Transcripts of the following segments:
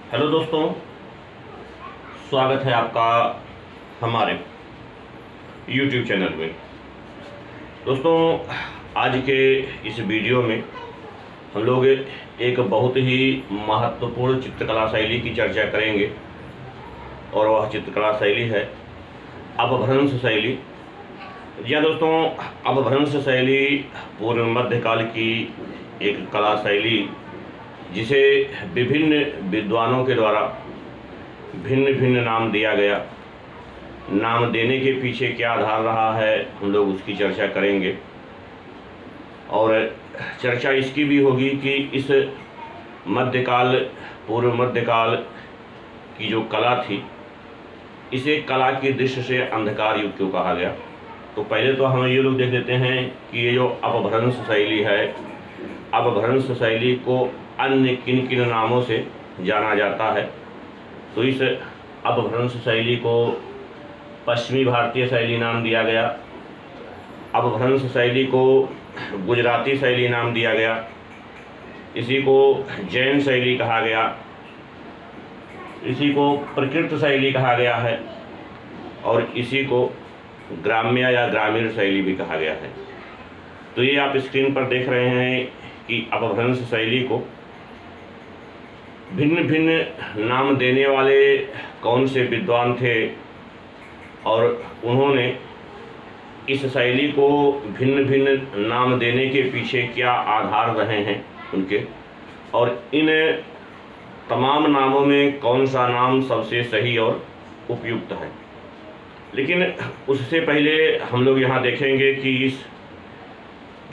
Hello दोस्तों, स्वागत है आपका हमारे YouTube चैनल में। दोस्तों, आज के इस वीडियो में हम लोग एक बहुत ही महत्वपूर्ण चित्रकला शैली की चर्चा करेंगे और वह चित्रकला शैली है अपभ्रंश शैली। जी हाँ दोस्तों, अपभ्रंश शैली पूर्व मध्यकाल की एक कला शैली जिसे विभिन्न विद्वानों के द्वारा भिन्न भिन्न नाम दिया गया। नाम देने के पीछे क्या आधार रहा है, हम लोग उसकी चर्चा करेंगे। और चर्चा इसकी भी होगी कि इस मध्यकाल पूर्व मध्यकाल की जो कला थी, इसे कला की दृष्टि से अंधकार युग क्यों कहा गया। तो पहले तो हम ये लोग देख लेते हैं कि ये जो अपभ्रंश शैली है, अपभ्रंश शैली को अन्य किन किन नामों से जाना जाता है। तो इस अपभ्रंश शैली को पश्चिमी भारतीय शैली नाम दिया गया, अपभ्रंश शैली को गुजराती शैली नाम दिया गया, इसी को जैन शैली कहा गया, इसी को प्रकृत शैली कहा गया है और इसी को ग्राम्य या ग्रामीण शैली भी कहा गया है। तो ये आप स्क्रीन पर देख रहे हैं कि अपभ्रंश शैली को भिन्न भिन्न नाम देने वाले कौन से विद्वान थे और उन्होंने इस शैली को भिन्न भिन्न नाम देने के पीछे क्या आधार रहे हैं उनके, और इन तमाम नामों में कौन सा नाम सबसे सही और उपयुक्त है। लेकिन उससे पहले हम लोग यहाँ देखेंगे कि इस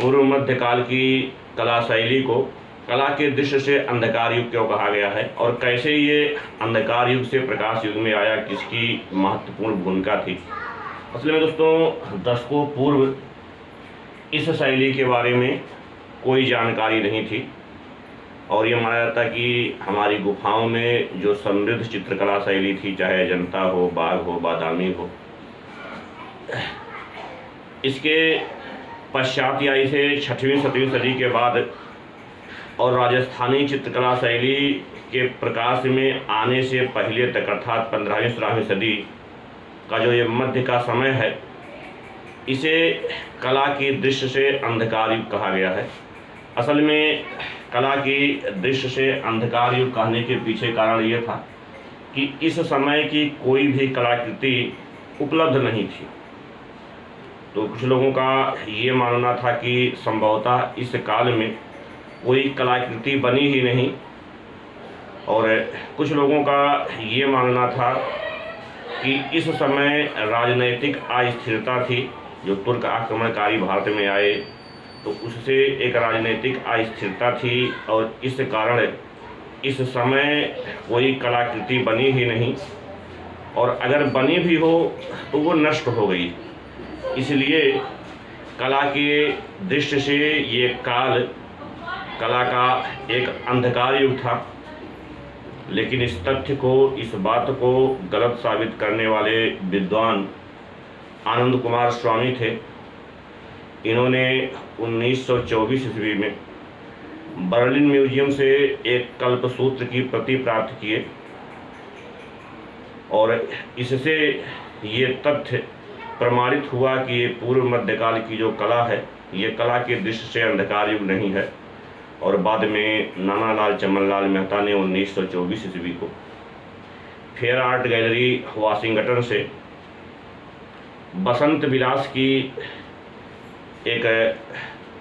पूर्व मध्यकाल की कला शैली को कला के दृष्टि से अंधकार युग क्यों कहा गया है और कैसे ये अंधकार युग से प्रकाश युग में आया, किसकी महत्वपूर्ण भूमिका थी। असल में दोस्तों, दशकों पूर्व इस शैली के बारे में कोई जानकारी नहीं थी और ये माना जाता कि हमारी गुफाओं में जो समृद्ध चित्रकला शैली थी, चाहे अजंता हो, बाघ हो, बादामी हो, इसके पश्चात या इसे 6वीं 7वीं सदी के बाद और राजस्थानी चित्रकला शैली के प्रकाश में आने से पहले तक अर्थात 15वीं 16वीं सदी का जो ये मध्य का समय है, इसे कला की दृष्टि से अंधकार युग कहा गया है। असल में कला की दृष्टि से अंधकार युग कहने के पीछे कारण ये था कि इस समय की कोई भी कलाकृति उपलब्ध नहीं थी। तो कुछ लोगों का ये मानना था कि संभवतः इस काल में कोई कलाकृति बनी ही नहीं, और कुछ लोगों का ये मानना था कि इस समय राजनैतिक अस्थिरता थी। जो तुर्क आक्रमणकारी भारत में आए तो उससे एक राजनीतिक अस्थिरता थी और इस कारण इस समय कोई कलाकृति बनी ही नहीं, और अगर बनी भी हो तो वो नष्ट हो गई। इसलिए कला के दृष्टि से ये काल कला का एक अंधकार युग था। लेकिन इस तथ्य को, इस बात को गलत साबित करने वाले विद्वान आनंद कुमार स्वामी थे। इन्होंने 1924 ईस्वी में बर्लिन म्यूजियम से एक कल्पसूत्र की प्रति प्राप्त किए और इससे ये तथ्य प्रमाणित हुआ कि ये पूर्व मध्यकाल की जो कला है, ये कला की दृष्टि से अंधकार युग नहीं है। और बाद में नानालाल चमनलाल मेहता ने 1924 ईस्वी को फेयर आर्ट गैलरी वाशिंगटन से बसंत विलास की एक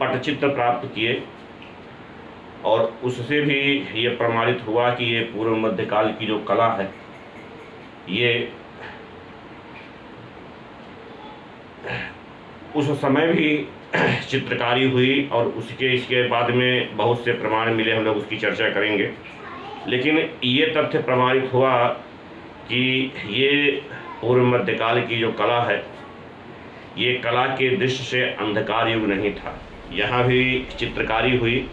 पटचित्र प्राप्त किए और उससे भी ये प्रमाणित हुआ कि ये पूर्व मध्यकाल की जो कला है, ये उस समय भी चित्रकारी हुई और इसके बाद में बहुत से प्रमाण मिले, हम लोग उसकी चर्चा करेंगे। लेकिन ये तथ्य प्रमाणित हुआ कि ये पूर्व मध्यकाल की जो कला है, ये कला के दृष्टि से अंधकार युग नहीं था। यहाँ भी चित्रकारी हुई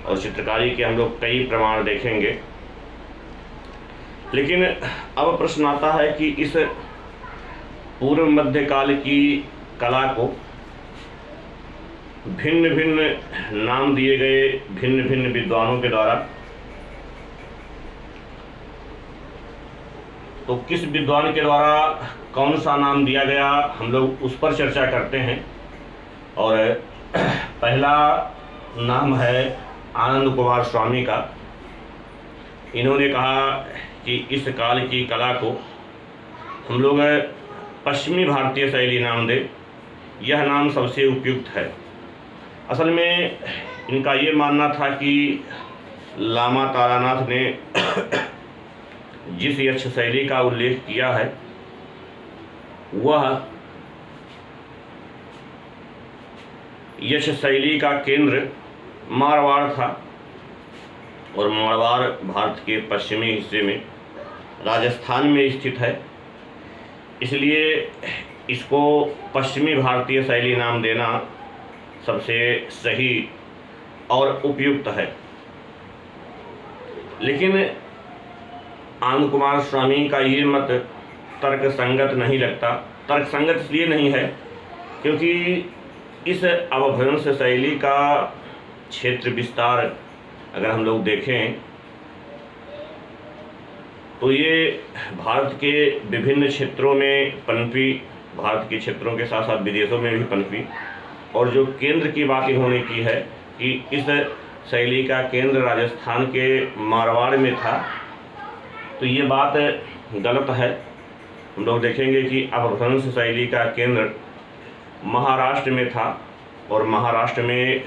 और चित्रकारी के हम लोग कई प्रमाण देखेंगे। लेकिन अब प्रश्न आता है कि इस पूर्व मध्यकाल की कला को भिन्न भिन्न नाम दिए गए भिन्न भिन्न विद्वानों के द्वारा, तो किस विद्वान के द्वारा कौन सा नाम दिया गया, हम लोग उस पर चर्चा करते हैं। और पहला नाम है आनंद कुमार स्वामी का। इन्होंने कहा कि इस काल की कला को हम लोग पश्चिमी भारतीय शैली नाम दें, यह नाम सबसे उपयुक्त है। असल में इनका ये मानना था कि लामा तारानाथ ने जिस यक्ष शैली का उल्लेख किया है वह यक्ष शैली का केंद्र मारवाड़ था, और मारवाड़ भारत के पश्चिमी हिस्से में राजस्थान में स्थित है। इसलिए इसको पश्चिमी भारतीय शैली नाम देना सबसे सही और उपयुक्त है। लेकिन आनंद कुमार स्वामी का ये मत तर्क संगत नहीं लगता। तर्क संगत इसलिए नहीं है क्योंकि इस अपभ्रंश शैली का क्षेत्र विस्तार अगर हम लोग देखें तो ये भारत के विभिन्न क्षेत्रों में पनपी, भारत के क्षेत्रों के साथ साथ विदेशों में भी पनपी। और जो केंद्र की बात इन्होंने की है कि इस शैली का केंद्र राजस्थान के मारवाड़ में था, तो ये बात गलत है। हम लोग देखेंगे कि अपभ्रंश शैली का केंद्र महाराष्ट्र में था, और महाराष्ट्र में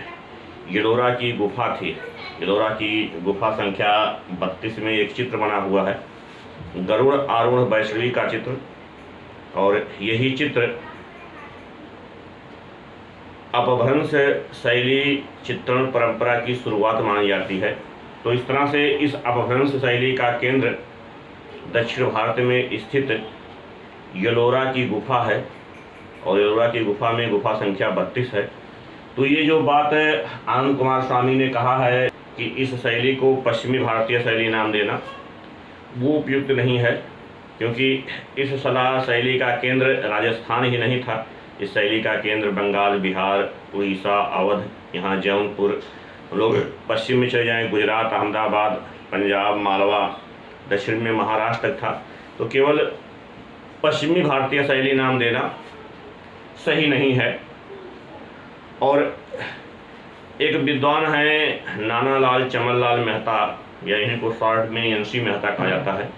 येलोरा की गुफा थी। येलोरा की गुफा संख्या 32 में एक चित्र बना हुआ है, गरुड़ आरूढ़ वैष्णवी का चित्र, और यही चित्र अपभ्रंश शैली चित्रण परंपरा की शुरुआत मानी जाती है। तो इस तरह से इस अपभ्रंश शैली का केंद्र दक्षिण भारत में स्थित येलोरा की गुफा है, और येलोरा की गुफा में गुफा संख्या 32 है। तो ये जो बात आनंद कुमार स्वामी ने कहा है कि इस शैली को पश्चिमी भारतीय शैली नाम देना, वो उपयुक्त नहीं है, क्योंकि इस शैली का केंद्र राजस्थान ही नहीं था। इस शैली का केंद्र बंगाल, बिहार, उड़ीसा, अवध, यहाँ जौनपुर, लोग पश्चिम में चले जाएं गुजरात, अहमदाबाद, पंजाब, मालवा, दक्षिण में महाराष्ट्र तक था। तो केवल पश्चिमी भारतीय शैली नाम देना सही नहीं है। और एक विद्वान है नानालाल चमनलाल मेहता, या इन्हीं को शॉर्ट में एनसी मेहता कहा जाता है।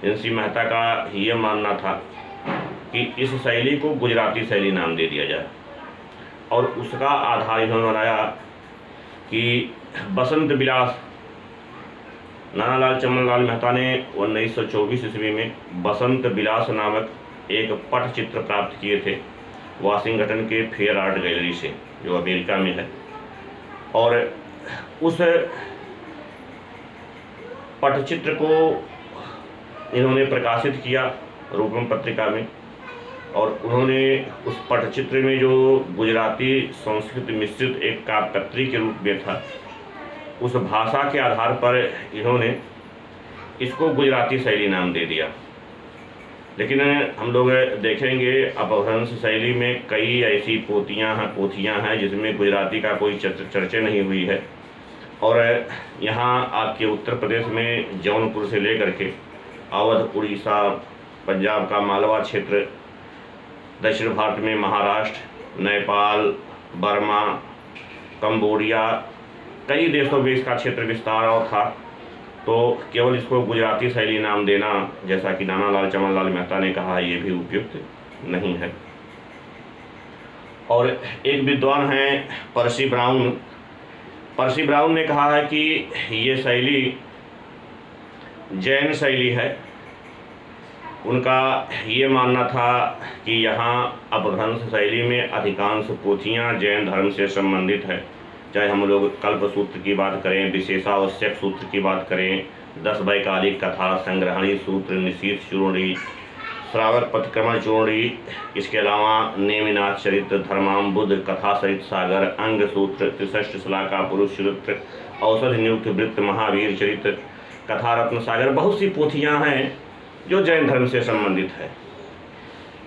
एनसी मेहता का ये मानना था कि इस शैली को गुजराती शैली नाम दे दिया जाए, और उसका आधार इन्होंने बनाया कि बसंत विलास, नानालाल चमनलाल मेहता ने 1924 ईस्वी में बसंत विलास नामक एक पटचित्र प्राप्त किए थे वाशिंगटन के फेयर आर्ट गैलरी से, जो अमेरिका में है। और उस पटचित्र को इन्होंने प्रकाशित किया रूपम पत्रिका में, और उन्होंने उस पटचित्र में जो गुजराती संस्कृत मिश्रित एक काव्यपत्री के रूप में था, उस भाषा के आधार पर इन्होंने इसको गुजराती शैली नाम दे दिया। लेकिन हम लोग देखेंगे अपभ्रंश शैली में कई ऐसी पोथियाँ हैं जिसमें गुजराती का कोई चर्चा नहीं हुई है। और यहाँ आपके उत्तर प्रदेश में जौनपुर से लेकर के अवध, उड़ीसा, पंजाब का मालवा क्षेत्र, दक्षिण भारत में महाराष्ट्र, नेपाल, बर्मा, कंबोडिया, कई देशों में इसका क्षेत्र विस्तार और था। तो केवल इसको गुजराती शैली नाम देना, जैसा कि नानालाल चमनलाल मेहता ने कहा, ये भी उपयुक्त नहीं है। और एक विद्वान हैं पर्सी ब्राउन। पर्सी ब्राउन ने कहा है कि ये शैली जैन शैली है। उनका ये मानना था कि यहाँ अपभ्रंश शैली में अधिकांश पोथियाँ जैन धर्म से संबंधित है। चाहे हम लोग कल्प सूत्र की बात करें, विशेषावश्यक सूत्र की बात करें, 10 वैकालिक कथा, संग्रहणी सूत्र, निशीथ चूर्णी, श्रावक पथक्रमण चूर्णी, इसके अलावा नेमिनाथ चरित्र, धर्माम्बुध, कथा सहित सागर, अंग सूत्र, 63 श्लाका पुरुष चरित्र, औषध नियुक्त वृत्त, महावीर चरित्र, कथा रत्न सागर, बहुत सी पोथियाँ हैं जो जैन धर्म से संबंधित है।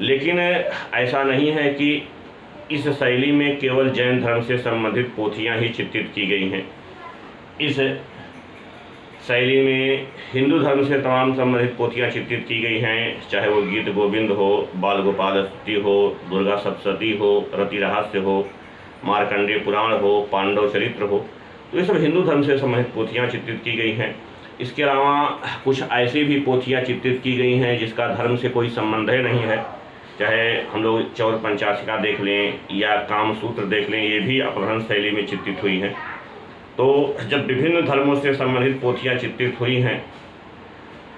लेकिन ऐसा नहीं है कि इस शैली में केवल जैन धर्म से संबंधित पोथियाँ ही चित्रित की गई हैं। इस शैली में हिंदू धर्म से तमाम संबंधित पोथियाँ चित्रित की गई हैं, चाहे वो गीत गोविंद हो, बाल गोपाल स्तुति हो, दुर्गा सप्तशती हो, रति रहस्य हो, मार्कंडेय पुराण हो, पांडव चरित्र हो, तो ये सब हिंदू धर्म से संबंधित पोथियाँ चित्रित की गई हैं। इसके अलावा कुछ ऐसी भी पोथियाँ चित्रित की गई हैं जिसका धर्म से कोई संबंध नहीं है, चाहे हम लोग चौर पंचाशिका देख लें या कामसूत्र देख लें, ये भी अपभ्रंश शैली में चित्रित हुई हैं। तो जब विभिन्न धर्मों से संबंधित पोथियाँ चित्रित हुई हैं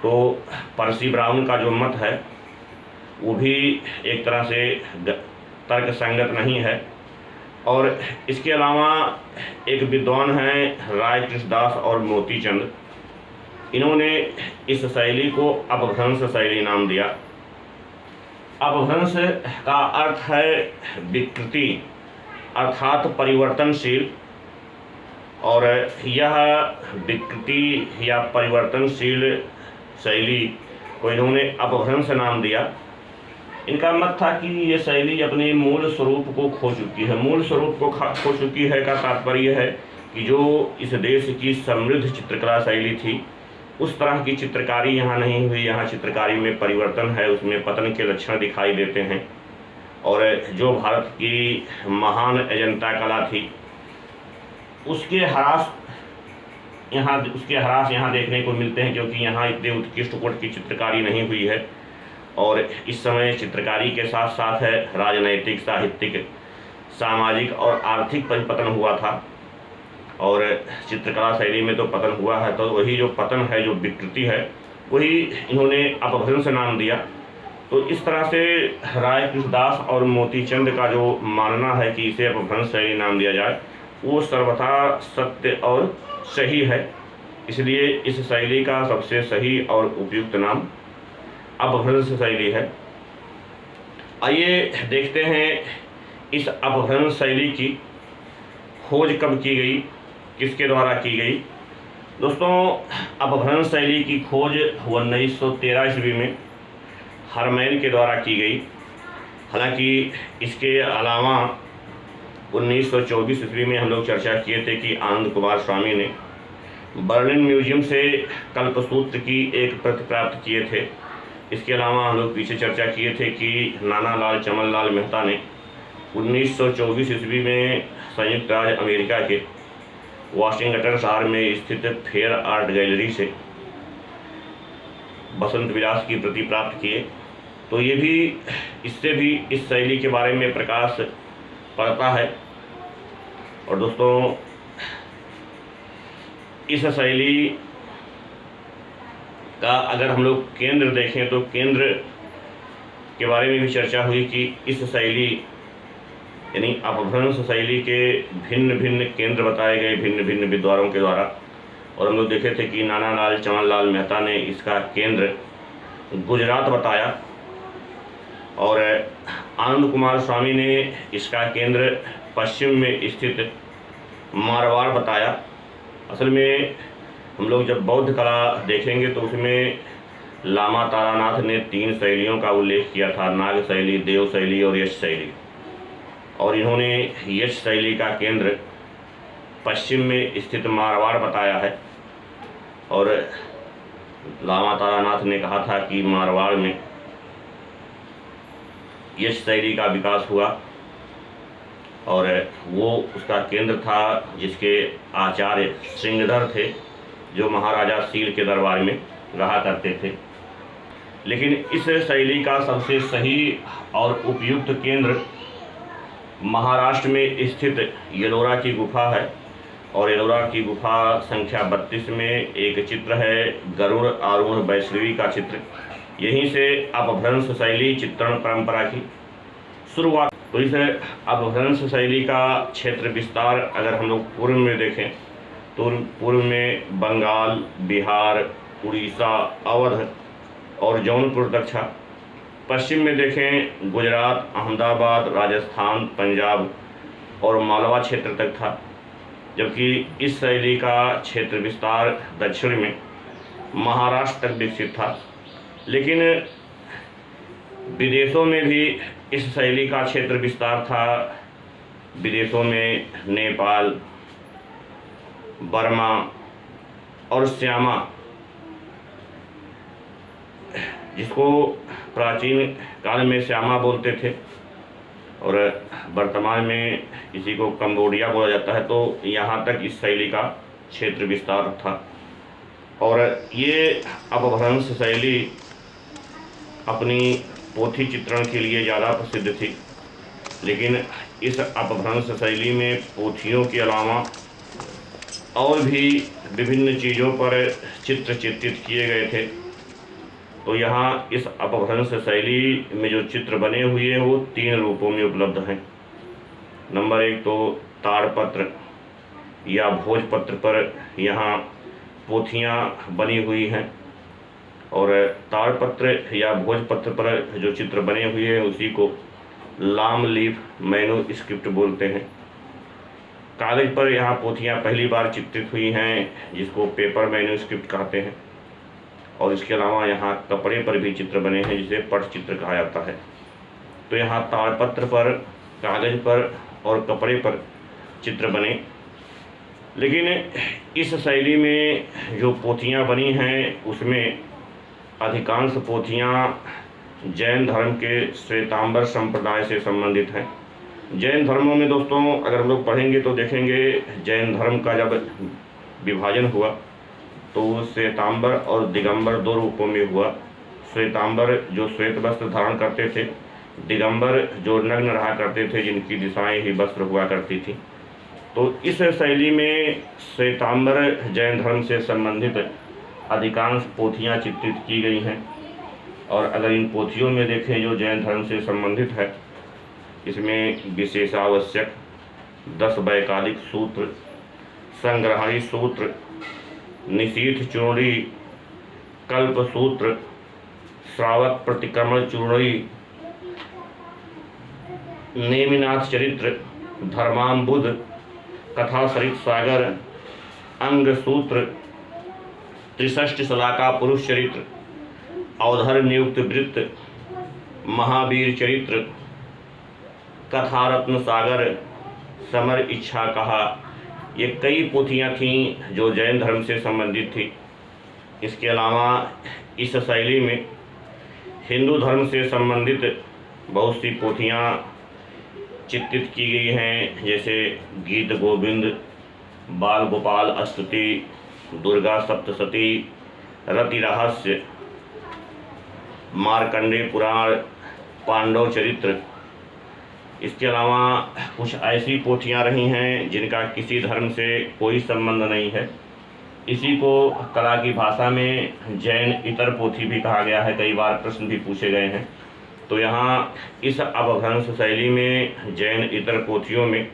तो परसी ब्राह्मण का जो मत है वो भी एक तरह से तर्क संगत नहीं है। और इसके अलावा एक विद्वान हैं राय कृष्णदास और मोती चंद, इन्होंने इस शैली को अपभ्रंश शैली नाम दिया। अपभ्रंश का अर्थ है विकृति अर्थात परिवर्तनशील, और यह विकृति या परिवर्तनशील शैली को इन्होंने अपभ्रंश नाम दिया। इनका मत था कि ये शैली अपने मूल स्वरूप को खो चुकी है। मूल स्वरूप को खो चुकी है का तात्पर्य है कि जो इस देश की समृद्ध चित्रकला शैली थी उस तरह की चित्रकारी यहाँ नहीं हुई। यहाँ चित्रकारी में परिवर्तन है, उसमें पतन के लक्षण दिखाई देते हैं। और जो भारत की महान अजंता कला थी उसके ह्रास यहाँ देखने को मिलते हैं, क्योंकि यहाँ इतने उत्कृष्ट कोट की चित्रकारी नहीं हुई है। और इस समय चित्रकारी के साथ साथ है राजनैतिक, साहित्यिक, सामाजिक और आर्थिक परिपतन हुआ था। और चित्रकला शैली में तो पतन हुआ है, तो वही जो पतन है, जो विकृति है, वही इन्होंने अपभ्रंश नाम दिया। तो इस तरह से राय कृष्णदास और मोती चंद का जो मानना है कि इसे अपभ्रंश शैली नाम दिया जाए वो सर्वथा सत्य और सही है। इसलिए इस शैली का सबसे सही और उपयुक्त नाम अपभ्रंश शैली है। आइए देखते हैं इस अपभ्रंश शैली की खोज कब की गई, किसके द्वारा की गई। दोस्तों, अपभ्रंश शैली की खोज 1913 ईस्वी में हरमैन के द्वारा की गई। हालांकि इसके अलावा 1924 ईस्वी में हम लोग चर्चा किए थे कि आनंद कुमार स्वामी ने बर्लिन म्यूजियम से कल्पसूत्र की एक प्रति प्राप्त किए थे। इसके अलावा हम लोग पीछे चर्चा किए थे कि नानालाल चमनलाल मेहता ने 1924 ईस्वी में संयुक्त राज्य अमेरिका के वाशिंगटन शहर में स्थित फेयर आर्ट गैलरी से बसंत विलास की प्रति प्राप्त किए। तो ये भी, इससे भी इस शैली के बारे में प्रकाश पड़ता है। और दोस्तों, इस शैली का अगर हम लोग केंद्र देखें तो केंद्र के बारे में भी चर्चा हुई कि इस शैली यानी अपभ्रंश शैली के भिन्न भिन्न केंद्र बताए गए भिन्न भिन्न विद्वानों के द्वारा। और हम लोग देखे थे कि नानालाल चमनलाल मेहता ने इसका केंद्र गुजरात बताया और आनंद कुमार स्वामी ने इसका केंद्र पश्चिम में स्थित मारवाड़ बताया। असल में हम लोग जब बौद्ध कला देखेंगे तो उसमें लामा तारानाथ ने 3 शैलियों का उल्लेख किया था, नाग शैली, देव शैली और यश शैली। और इन्होंने यश शैली का केंद्र पश्चिम में स्थित मारवाड़ बताया है। और लामा तारानाथ ने कहा था कि मारवाड़ में यश शैली का विकास हुआ और वो उसका केंद्र था जिसके आचार्य सिंहधर थे, जो महाराजा सील के दरबार में रहा करते थे। लेकिन इस शैली का सबसे सही और उपयुक्त केंद्र महाराष्ट्र में स्थित येलोरा की गुफा है। और येलोरा की गुफा संख्या 32 में एक चित्र है गरुड़ आरूढ़ वैष्णवी का चित्र। यहीं से अपभ्रंश शैली चित्रण परंपरा की शुरुआत। तो इस अपभ्रंश शैली का क्षेत्र विस्तार अगर हम लोग पूर्व में देखें तो पूर्व में बंगाल, बिहार, उड़ीसा, अवध और जौनपुर तक था। पश्चिम में देखें गुजरात, अहमदाबाद, राजस्थान, पंजाब और मालवा क्षेत्र तक था। जबकि इस शैली का क्षेत्र विस्तार दक्षिण में महाराष्ट्र तक विकसित था। लेकिन विदेशों में भी इस शैली का क्षेत्र विस्तार था। विदेशों में नेपाल, बर्मा, और श्यामा, जिसको प्राचीन काल में श्यामा बोलते थे और वर्तमान में इसी को कंबोडिया बोला जाता है, तो यहाँ तक इस शैली का क्षेत्र विस्तार था। और ये अपभ्रंश शैली अपनी पोथी चित्रण के लिए ज़्यादा प्रसिद्ध थी, लेकिन इस अपभ्रंश शैली में पोथियों के अलावा और भी विभिन्न चीज़ों पर चित्र चित्रित किए गए थे। तो यहाँ इस अपभ्रंश शैली में जो चित्र बने हुए हैं वो 3 रूपों में उपलब्ध हैं। नंबर 1 तो ताड़पत्र या भोजपत्र पर यहाँ पोथियाँ बनी हुई हैं, और ताड़पत्र या भोजपत्र पर जो चित्र बने हुए हैं उसी को लाम लीफ मैन्युस्क्रिप्ट बोलते हैं। कागज पर यहाँ पोथियाँ पहली बार चित्रित हुई हैं, जिसको पेपर मैन्युस्क्रिप्ट कहते हैं। और इसके अलावा यहाँ कपड़े पर भी चित्र बने हैं, जिसे पटचित्र कहा जाता है। तो यहाँ ताड़पत्र पर, कागज पर और कपड़े पर चित्र बने। लेकिन इस शैली में जो पोथियाँ बनी हैं उसमें अधिकांश पोथियाँ जैन धर्म के श्वेतांबर संप्रदाय से संबंधित हैं। जैन धर्मों में दोस्तों अगर हम लोग पढ़ेंगे तो देखेंगे, जैन धर्म का जब विभाजन हुआ तो श्वेतांबर और दिगंबर 2 रूपों में हुआ। श्वेतांबर जो श्वेत वस्त्र धारण करते थे, दिगंबर जो नग्न रहा करते थे, जिनकी दिशाएं ही वस्त्र हुआ करती थी। तो इस शैली में श्वेतांबर जैन धर्म से संबंधित अधिकांश पोथियाँ चित्रित की गई हैं। और अगर इन पोथियों में देखें जो जैन धर्म से संबंधित है, इसमें विशेषावश्यक 10 वैकालिक सूत्र, संग्रहणी सूत्र, निशीथ चूर्णी, कल्प सूत्र, श्रावक प्रतिक्रमण चूर्णी, नेमिनाथ चरित्र, धर्माम्बुध, कथा सरित सागर, अंग सूत्र, त्रिषष्टि शलाका पुरुष चरित्र, अवधर नियुक्त वृत्त, महावीर चरित्र, कथा रत्न सागर, समर इच्छा कहा, ये कई पोथियाँ थीं जो जैन धर्म से संबंधित थी। इसके अलावा इस शैली में हिंदू धर्म से संबंधित बहुत सी पोथियाँ चित्रित की गई हैं, जैसे गीत गोविंद, बाल गोपाल स्तुति, दुर्गा सप्तशती, रति रहस्य, मार्कंडेय पुराण, पांडव चरित्र। इसके अलावा कुछ ऐसी पोथियाँ रही हैं जिनका किसी धर्म से कोई संबंध नहीं है। इसी को कला की भाषा में जैन इतर पोथी भी कहा गया है। कई बार प्रश्न भी पूछे गए हैं। तो यहाँ इस अपभ्रंश शैली में जैन इतर पोथियों में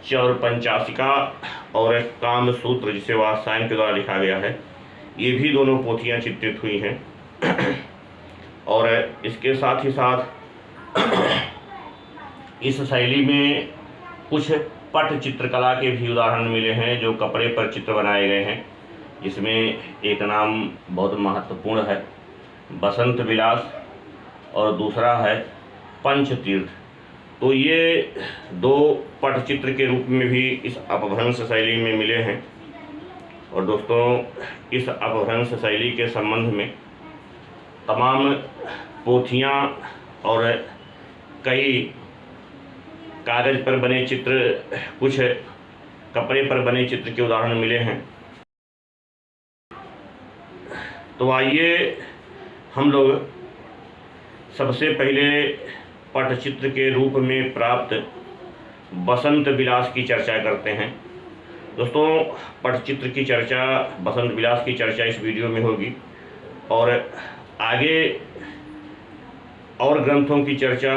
चौर पंचाशिका और काम सूत्र, जिसे वात्सायन के द्वारा लिखा गया है, ये भी दोनों पोथियाँ चित्रित हुई हैं। और इसके साथ ही साथ इस शैली में कुछ पट चित्रकला के भी उदाहरण मिले हैं जो कपड़े पर चित्र बनाए गए हैं, जिसमें एक नाम बहुत महत्वपूर्ण है, बसंत विलास, और दूसरा है पंचतीर्थ। तो ये 2 पटचित्र के रूप में भी इस अपभ्रंश शैली में मिले हैं। और दोस्तों इस अपभ्रंश शैली के संबंध में तमाम पोथियाँ और कई कागज पर बने चित्र, कुछ कपड़े पर बने चित्र के उदाहरण मिले हैं। तो आइए हम लोग सबसे पहले पटचित्र के रूप में प्राप्त बसंत विलास की चर्चा करते हैं। दोस्तों पटचित्र की चर्चा, बसंत विलास की चर्चा इस वीडियो में होगी, और आगे और ग्रंथों की चर्चा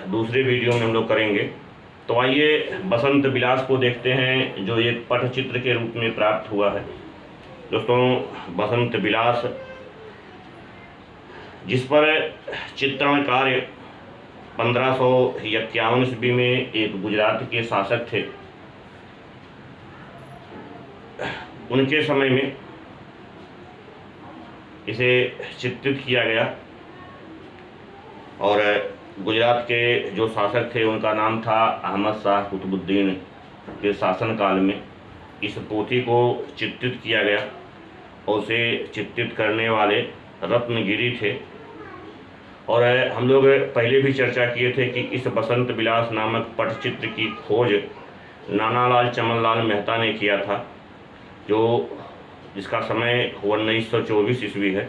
दूसरे वीडियो में हम लोग करेंगे। तो आइए बसंत विलास को देखते हैं जो एक पटचित्र के रूप में प्राप्त हुआ है। दोस्तों बसंत विलास, जिस पर चित्रण कार्य 1551 ईस्वी में एक गुजरात के शासक थे, उनके समय में इसे चित्रित किया गया। और गुजरात के जो शासक थे उनका नाम था अहमद शाह कुतुबुद्दीन के शासनकाल में इस पोथी को चित्रित किया गया। और उसे चित्रित करने वाले रत्नगिरी थे। और हम लोग पहले भी चर्चा किए थे कि इस बसंत विलास नामक पटचित्र की खोज नानालाल चमनलाल मेहता ने किया था, जिसका समय 1924 ईस्वी है।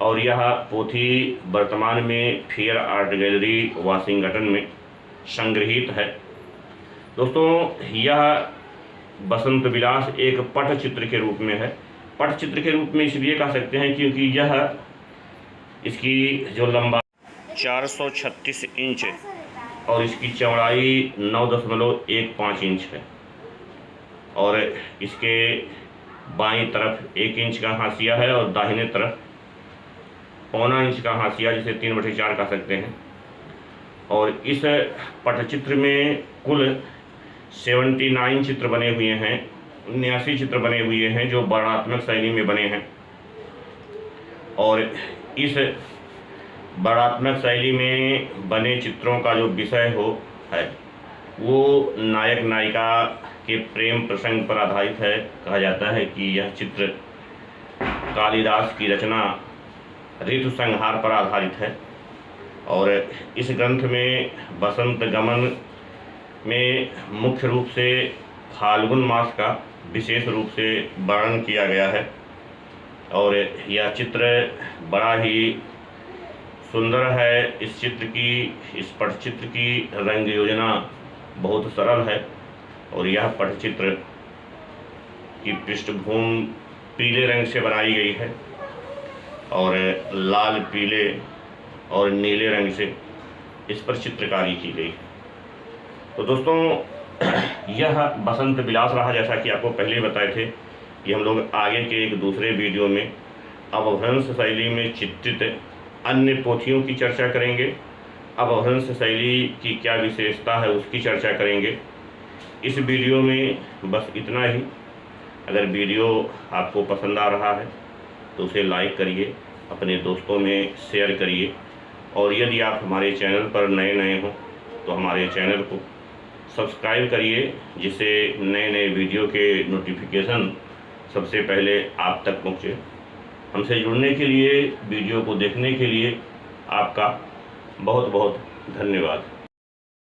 और यह पोथी वर्तमान में फेयर आर्ट गैलरी वाशिंगटन में संग्रहित है। दोस्तों, यह बसंत विलास एक पटचित्र के रूप में है। पटचित्र के रूप में इसलिए कह सकते हैं क्योंकि इसकी जो लंबाई 436 इंच और इसकी चौड़ाई 9.15 इंच है। और इसके बाईं तरफ 1 इंच का हाशिया है और दाहिने तरफ 1.25 इंच का हाशिया, जिसे 3/4 कह सकते हैं। और इस पटचित्र में कुल 79 चित्र बने हुए हैं, 79 चित्र बने हुए हैं जो वर्णनात्मक शैली में बने हैं। और इस वर्णनात्मक शैली में बने चित्रों का जो विषय है वो नायक नायिका के प्रेम प्रसंग पर आधारित है। कहा जाता है कि यह चित्र कालिदास की रचना ऋतु संहार पर आधारित है। और इस ग्रंथ में बसंत गमन में मुख्य रूप से फाल्गुन मास का विशेष रूप से वर्णन किया गया है। और यह चित्र बड़ा ही सुंदर है। इस पटचित्र की रंग योजना बहुत सरल है। और यह पटचित्र की पृष्ठभूमि पीले रंग से बनाई गई है और लाल, पीले और नीले रंग से इस पर चित्रकारी की गई। तो दोस्तों, यह बसंत विलास रहा। जैसा कि आपको पहले बताए थे कि हम लोग आगे के एक दूसरे वीडियो में अपभ्रंश शैली में चित्रित अन्य पोथियों की चर्चा करेंगे। अपभ्रंश शैली की क्या विशेषता है उसकी चर्चा करेंगे। इस वीडियो में बस इतना ही। अगर वीडियो आपको पसंद आ रहा है तो उसे लाइक करिए, अपने दोस्तों में शेयर करिए। और यदि आप हमारे चैनल पर नए हों तो हमारे चैनल को सब्सक्राइब करिए, जिससे नए नए वीडियो के नोटिफिकेशन सबसे पहले आप तक पहुँचे। हमसे जुड़ने के लिए, वीडियो को देखने के लिए आपका बहुत बहुत धन्यवाद।